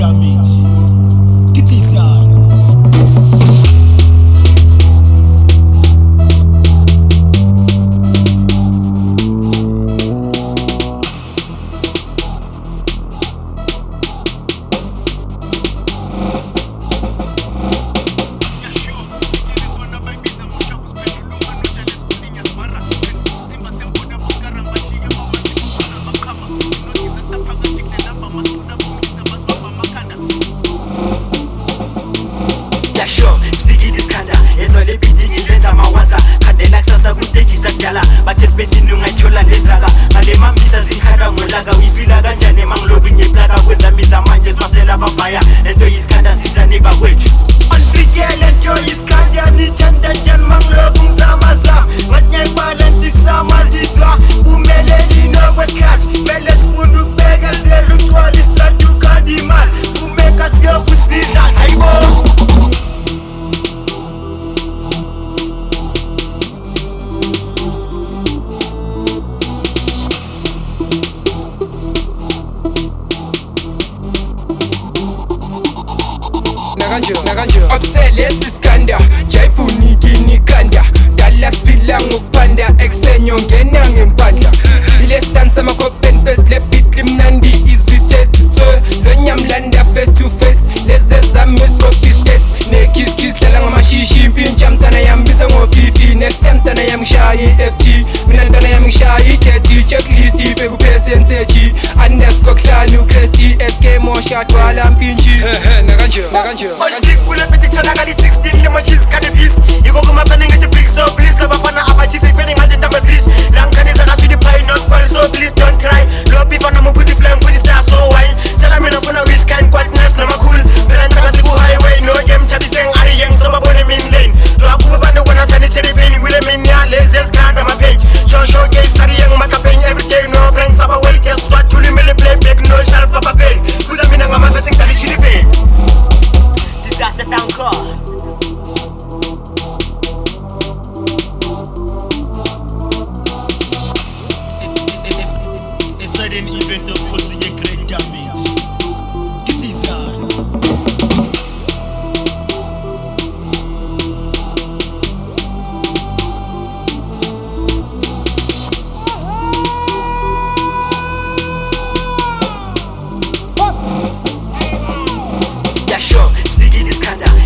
damage. Get this guy. Bathi esipesini ungayithola lezaka ngale mambisa zikhanda ngolaka uyifila kanjani emangilobi ngeplaka kwezambiza manje simasela babhaya lento yisikhanda sizane bakwethu onfikele nto yisikhanda nithanda njani mangilobi ngizamazama ngathi ngiyayibalansisa manjiswa umeleli nokwesikhathi mele sifunda ukubekezela ugcwala istrati ukhanda imali umeka siyofusiza hayibo. Okusele siskanda jayifuni kanda dala siphila ngokupanda eksenyo ngena ngempandla ile stance amakopeni best le beat limnandi easy test so lonyamlanda face to face leze zami copy states ne kiss kiss dlala ngamashishi impintsha mntana yami biza ngo50 next time mntana yami ngishayi FT mina mntana yami ngishayi 30 checklist ibeka percentage _klani uCresty SK mosha twala mpinji nakanje kule bithi kutholakala i16 lemachisi kade peace yiko kumafana ngithi big so please labafana abachisa ifeni ngathi ndaba fish la ngikhanisa ngasudi pie not quite so please don't cry lo beef on ambuzi flying pussy star so why tell me nofuna wish kind quite nice noma cool phela ntaka siku highway no game chabiseng ari yang so babone min lane lo akuba bantu kona sani cherry pin wile min ya lezes khanda ma page show case ari yang makapeng every day no bring saba well guess what tuli mele play back no shelf papa pen kuza mina ngama facing tali chili pen disaster town car. A sudden event of causing a great damage. Get this guy. Yeah, sure.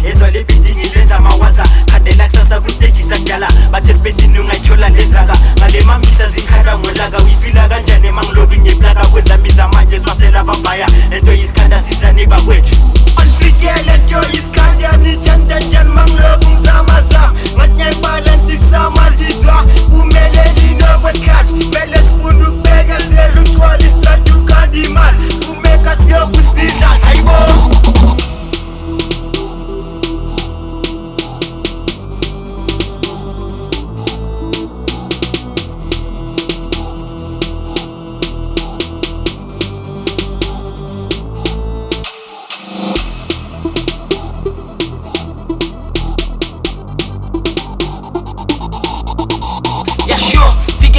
Ezole bidding ilenza mawaza khandela kusasa kwistage sakudala bathi esipesini ungayithola lezaka ngale mambisa zikhanda ngolaka uyifila kanjani emangilobi ngeplaka kwezambiza manje simasela babhaya lento yisikhanda sizane bakwethu onfikele nto yisikhanda nithanda njani mangilobi ngizamazama ngathi ngiyayibalansisa manjiswa umeleli nokwesikhathi mele sifunda ukubekezela ugcwala istrati ukhanda imali umeka siyofusiza hayibo.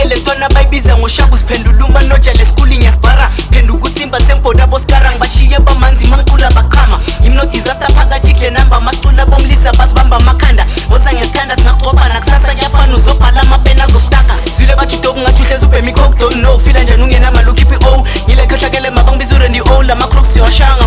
Lentwana bayibiza ngoshabu siphendula umanoja lesikuling yasibhara phenduka usimba semboda boskara ngibashiye bamanzi mangicula baqhama imno disaster phakathi kule namba masicula bomlisa basibamba amakhanda oza ngesikhanda singaqoba nakusasa kuyafana uzobhala amapena azostaka zwile bajudo kungathi uhlezi ubhemi coke don't know fila njani ungena malukhiphi o ngile khohlakele mabangibizure ndi o la macrooks yoshanga